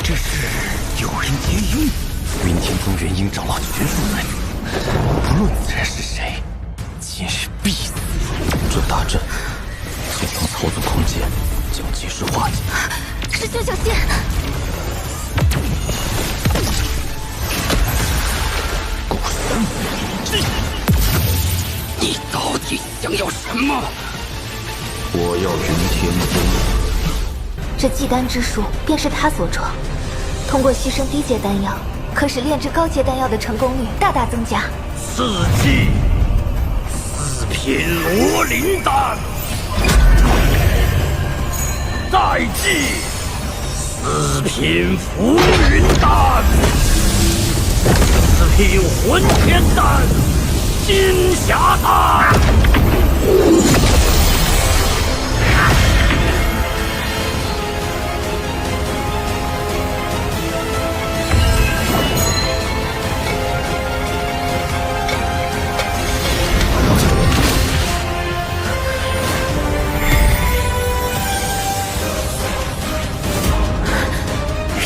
这是有人结阴，云天宗元婴长老全数在此，不论此人是谁，今日必死。这大阵，先用操纵空间将结石化解。师兄小心！古三，你到底想要什么？我要云天宗。这祭丹之术便是他所创，通过牺牲低阶丹药，可使炼制高阶丹药的成功率大大增加。四季4品罗灵丹，再祭4品浮云丹，4品混天丹，金霞丹。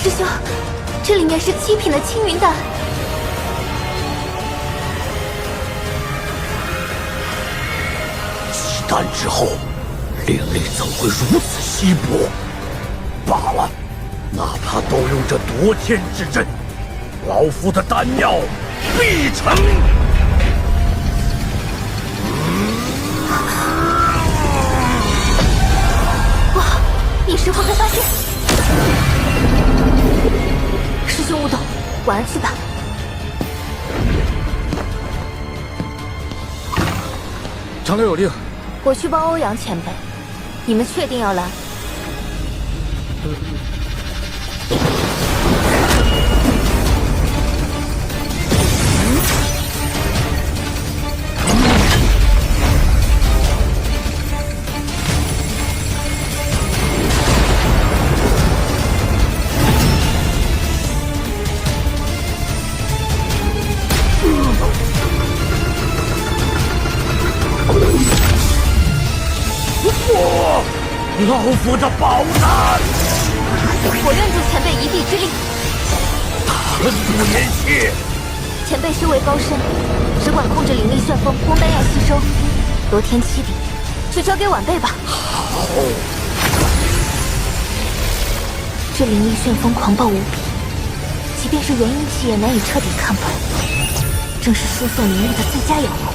师兄，这里面是7品的青云丹。祭丹之后，灵力怎会如此稀薄？罢了，哪怕动用这夺天之阵，老夫的丹药必成。不好，你师傅被发现。师兄勿动，晚安去吧。长刘有令，我去帮欧阳前辈。你们确定要来？老夫的宝丹，我愿助前辈一臂之力。寸步言谢。前辈修为高深，只管控制灵力旋风供丹药吸收，罗天7底就交给晚辈吧。好。这灵力旋风狂暴无比，即便是元婴期也难以彻底抗破，正是输送灵力的最佳药物。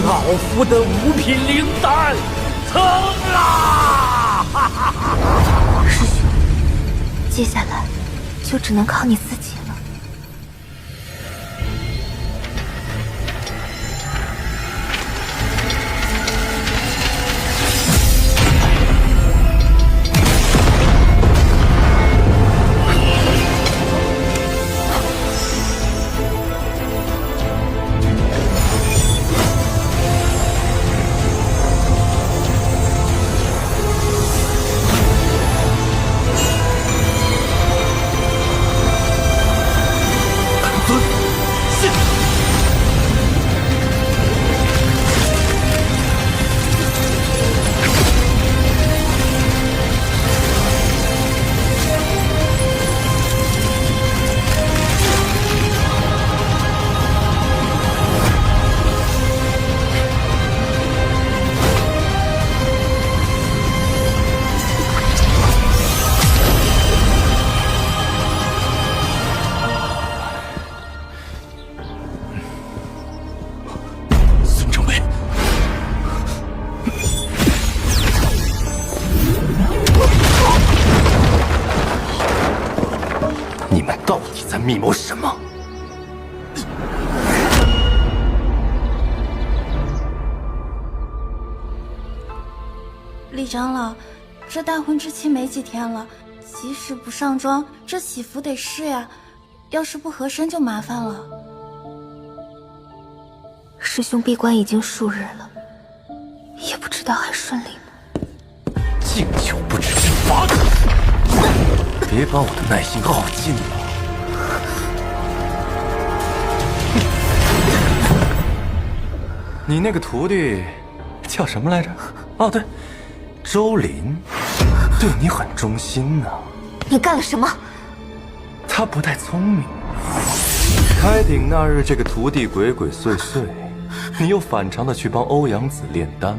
老夫的5品灵丹成啦！师兄，接下来就只能靠你自己了。密谋什么？李长老，这大婚之期没几天了，即使不上妆，这喜服得试呀。要是不合身就麻烦了。师兄闭关已经数日了，也不知道还顺利吗？敬酒不吃吃罚酒，别把我的耐心耗尽了。你那个徒弟叫什么来着？哦，对，周林，对你很忠心呢。你干了什么？他不太聪明。开鼎那日，这个徒弟鬼鬼祟祟，你又反常的去帮欧阳子炼丹。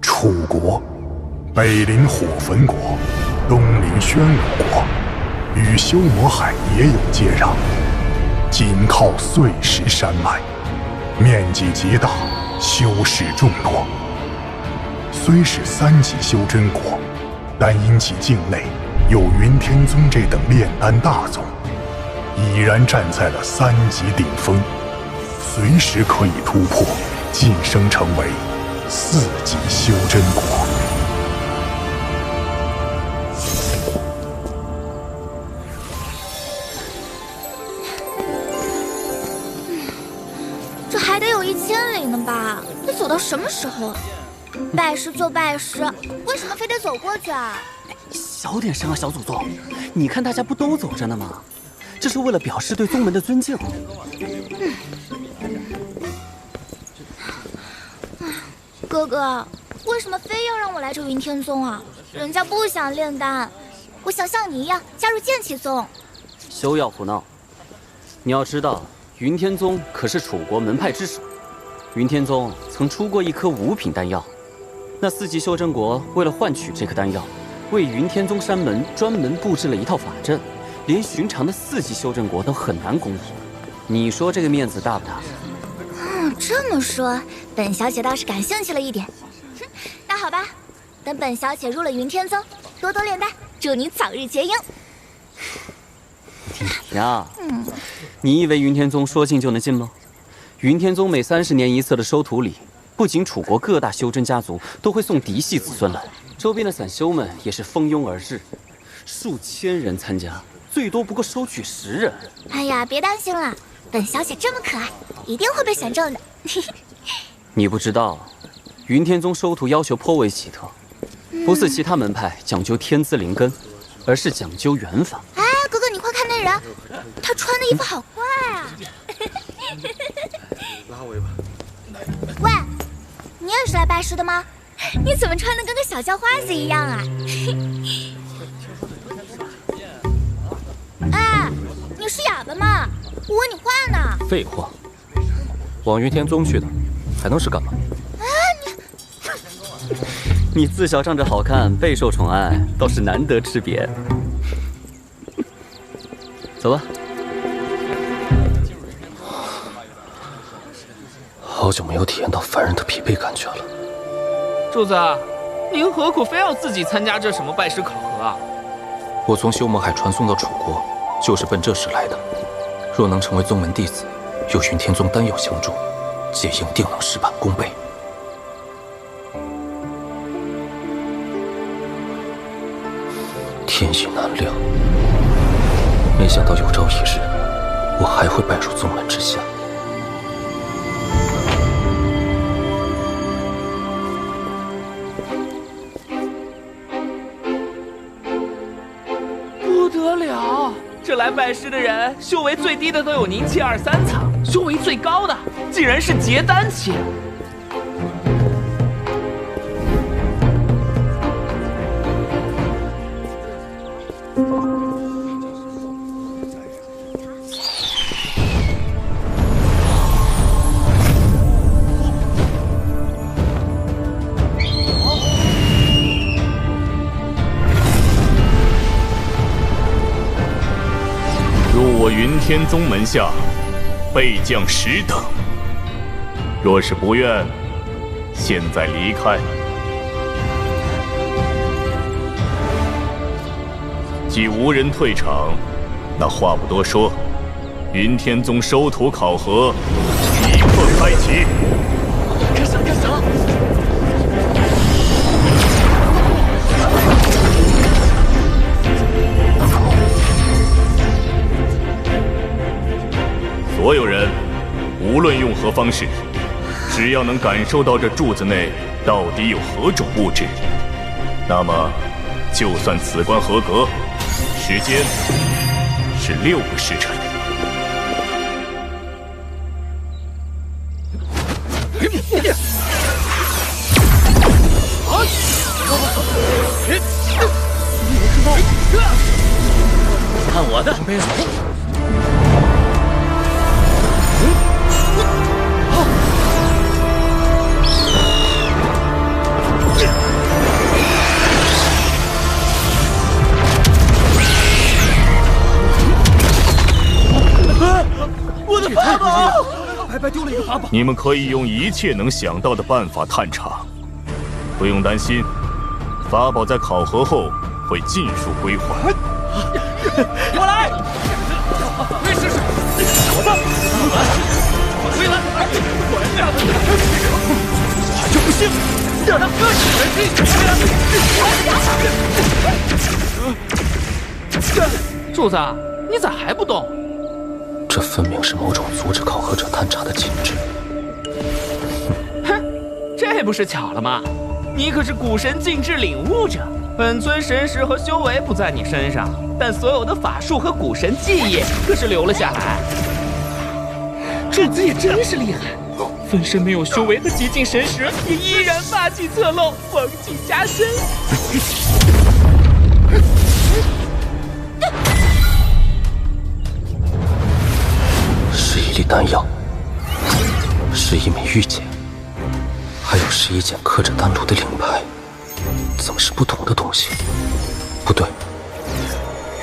楚国北临火焚国，东临宣武国，与修魔海也有接壤，紧靠碎石山脉，面积极大，修士众多。虽是3级修真国，但因其境内有云天宗这等炼丹大宗，已然站在了3级顶峰，随时可以突破，晋升成为4级修真国。这还得有1000里呢吧？得走到什么时候啊？拜师就拜师，为什么非得走过去啊？小点声啊，小祖宗！你看大家不都走着呢吗？这是为了表示对宗门的尊敬。哥哥，为什么非要让我来这云天宗啊？人家不想炼丹，我想像你一样加入剑气宗。休要胡闹！你要知道，云天宗可是楚国门派之首。云天宗曾出过一颗5品丹药，那4级修真国为了换取这颗丹药，为云天宗山门专门布置了一套法阵，连寻常的4级修真国都很难攻赢。你说这个面子大不大？这么说，本小姐倒是感兴趣了一点。那好吧，等本小姐入了云天宗，多多炼丹，祝你早日结英。你呀，你以为云天宗说进就能进吗？云天宗每30年一次的收徒礼，不仅楚国各大修真家族都会送嫡系子孙来，周边的散修们也是蜂拥而至，数千人参加，最多不过收取10人。哎呀，别担心了，本小姐这么可爱，一定会被选中的。你不知道，云天宗收徒要求颇为奇特，不似其他门派讲究天资灵根，而是讲究缘法。哎，哥哥，你快看那人，他穿的衣服好怪啊！拉我一把。喂，你也是来拜师的吗？你怎么穿的跟个小叫花子一样啊？哎，你是哑巴吗？我问你话呢。废话，往云天宗去的，还能是干嘛？你自小仗着好看，备受宠爱，倒是难得吃瘪。走吧。好久没有体验到凡人的疲惫感觉了。主子，您何苦非要自己参加这什么拜师考核啊？我从修魔海传送到楚国，就是奔这事来的。若能成为宗门弟子，有云天宗丹药相助，结英定能事半功倍。天意难料，没想到有朝一日，我还会拜入宗门之下。不得了，这来拜师的人，修为最低的都有凝气2、3层，修为最高的竟然是结丹期。云天宗门下备将10等。若是不愿，现在离开。既无人退场，那话不多说，云天宗收徒考核立刻开启。开始了，开始了！所有人，无论用何方式，只要能感受到这柱子内到底有何种物质，那么就算此关合格。时间是6个时辰。看我的！我的法宝！白白丢了一个法宝。你们可以用一切能想到的办法探查，不用担心，法宝在考核后会尽数归还。我来！没试试！我的！回来！就不信！柱子，你咋还不动？这分明是某种阻止考核者探查的禁制。哼，这不是巧了吗？你可是古神禁制领悟者，本尊神识和修为不在你身上，但所有的法术和古神技艺可是留了下来。柱子也真是厉害，分身没有修为和极尽神识，也依然霸气侧漏，王气加身。是一粒丹药，是一枚玉简，还有11件刻着丹炉的令牌，怎么是不同的东西？不对，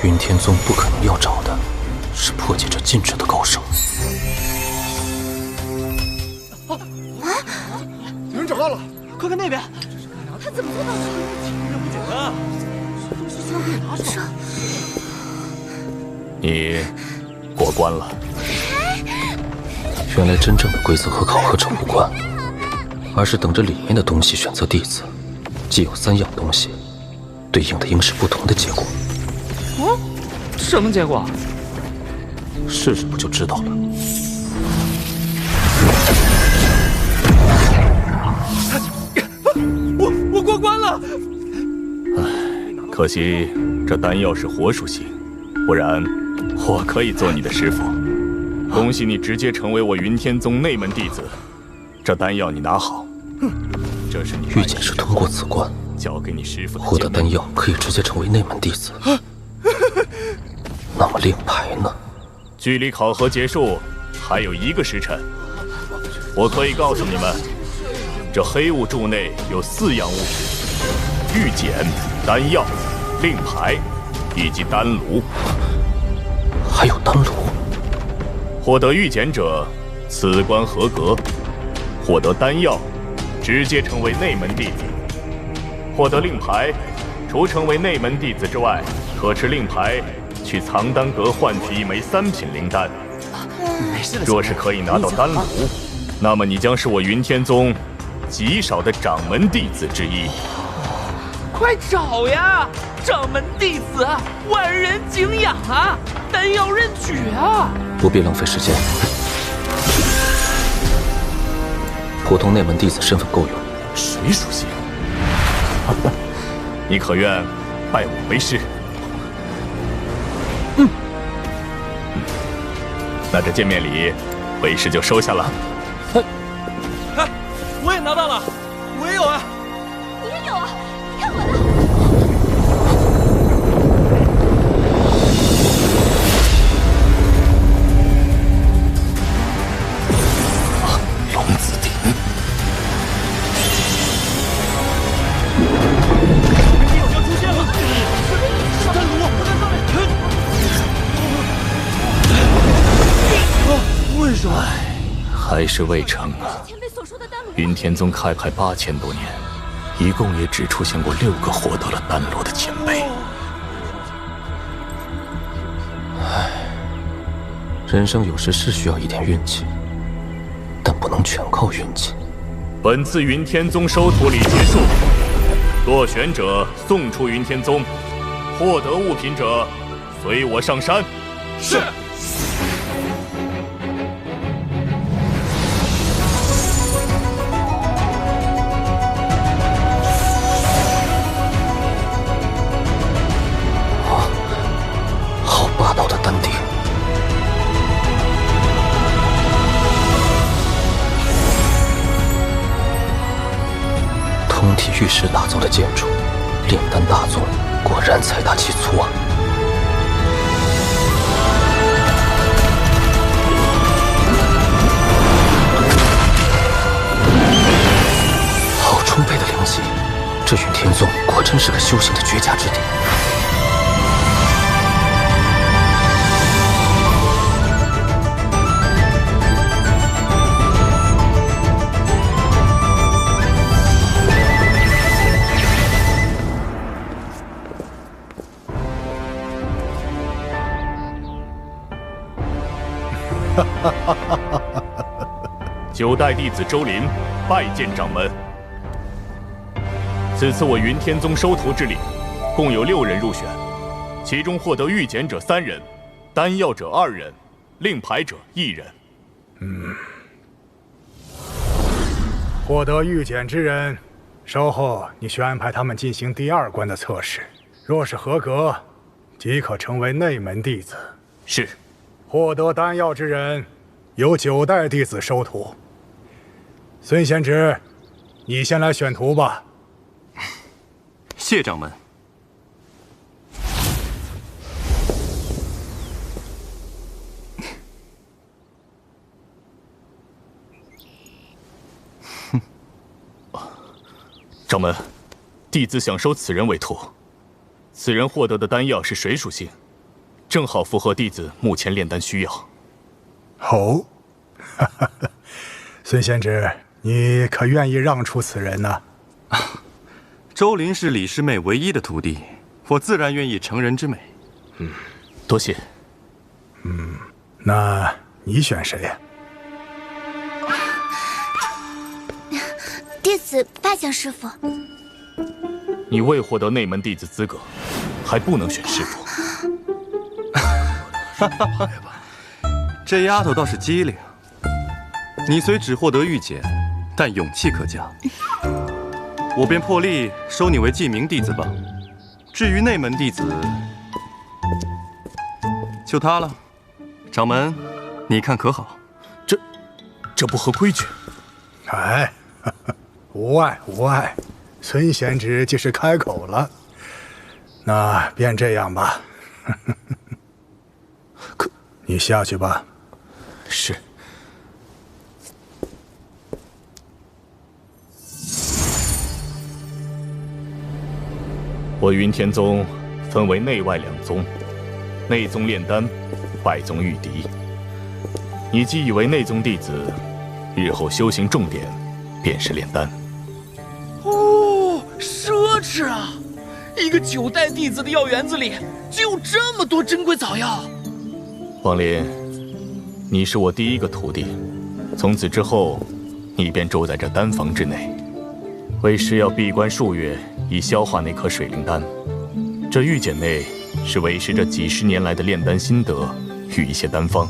云天宗不可能要找的是破解这禁制的高手。有人找到了，快看那边！他怎么做到的？这不简单啊！你过关了。原来真正的规则和考核者无关，而是等着里面的东西选择弟子。既有3样东西，对应的应是不同的结果。哦，什么结果？试试不就知道了。我过关了。可惜这丹药是活属性，不然我可以做你的师傅。恭喜你直接成为我云天宗内门弟子。这丹药你拿好，这是你玉简是通过此关交给你师傅的获得丹药，可以直接成为内门弟子。那么令牌呢？距离考核结束还有1个时辰，我可以告诉你们，这黑雾柱内有4样物质：玉简、丹药、令牌以及丹炉。还有丹炉。获得玉简者，此关合格；获得丹药，直接成为内门弟子；获得令牌，除成为内门弟子之外，可持令牌去藏丹阁换取1枚3品灵丹。若是可以拿到丹炉，那么你将是我云天宗极少的掌门弟子之一。快找呀！掌门弟子，万人敬仰啊！丹药任取啊！不必浪费时间。普通内门弟子身份够用。水属性，你可愿拜我为师？那这见面礼，为师就收下了。哎，我也拿到了，我也有啊。你也有啊？你看我的。龙子鼎。敌友要出现了！丹炉在上面。说，还是未成啊！云天宗开派8000多年，一共也只出现过6个获得了丹炉的前辈。唉，人生有时是需要一点运气，但不能全靠运气。本次云天宗收徒礼结束，落选者送出云天宗，获得物品者随我上山。是。好霸道的丹鼎！通体玉石打造的建筑，炼丹大宗果然财大气粗啊！好充沛的灵气，这云天宗果真是个修行的绝佳之地。9代弟子周林拜见掌门。此次我云天宗收徒之礼，共有6人入选，其中获得御检者3人，丹药者2人，令牌者1人。获得御检之人，稍后你需安排他们进行第2关的测试，若是合格，即可成为内门弟子。是。获得丹药之人，由9代弟子收徒。孙贤侄，你先来选徒吧。谢掌门。掌门，弟子想收此人为徒。此人获得的丹药是水属性，正好符合弟子目前炼丹需要。哦，孙贤侄，你可愿意让出此人呢？周林是李师妹唯一的徒弟，我自然愿意成人之美。多谢。那你选谁呀？弟子拜见师父。你未获得内门弟子资格，还不能选师父。这丫头倒是机灵。你虽只获得御检，但勇气可嘉。我便破例收你为记名弟子吧。至于内门弟子，就他了。掌门，你看可好？这不合规矩。哎，无碍无碍。孙贤侄既是开口了，那便这样吧。可你下去吧。是。我云天宗分为内外2宗，内宗炼丹，外宗御敌。你既已为内宗弟子，日后修行重点便是炼丹。哦，奢侈啊！一个9代弟子的药园子里就有这么多珍贵草药。王林，你是我第1个徒弟，从此之后，你便住在这丹房之内。为师要闭关数月，以消化那颗水灵丹。这御简内是为师这几10年来的炼丹心得与一些丹方，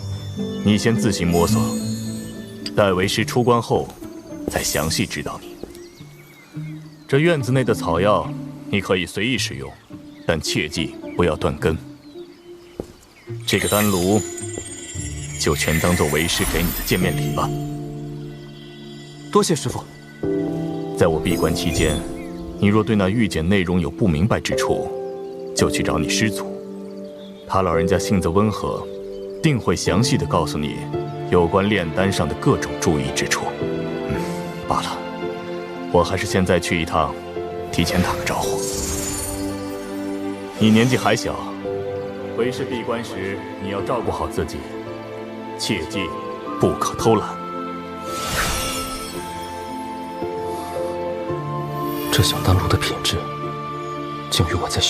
你先自行摸索，待为师出关后，再详细指导你。这院子内的草药，你可以随意使用，但切记不要断根。这个丹炉，就全当做为师给你的见面礼吧。多谢师父。在我闭关期间，你若对那御简内容有不明白之处，就去找你师祖，他老人家性子温和，定会详细的告诉你有关炼丹上的各种注意之处。罢了，我还是现在去一趟，提前打个招呼。你年纪还小，为师闭关时你要照顾好自己，切记不可偷懒。这小丹炉的品质，竟与我在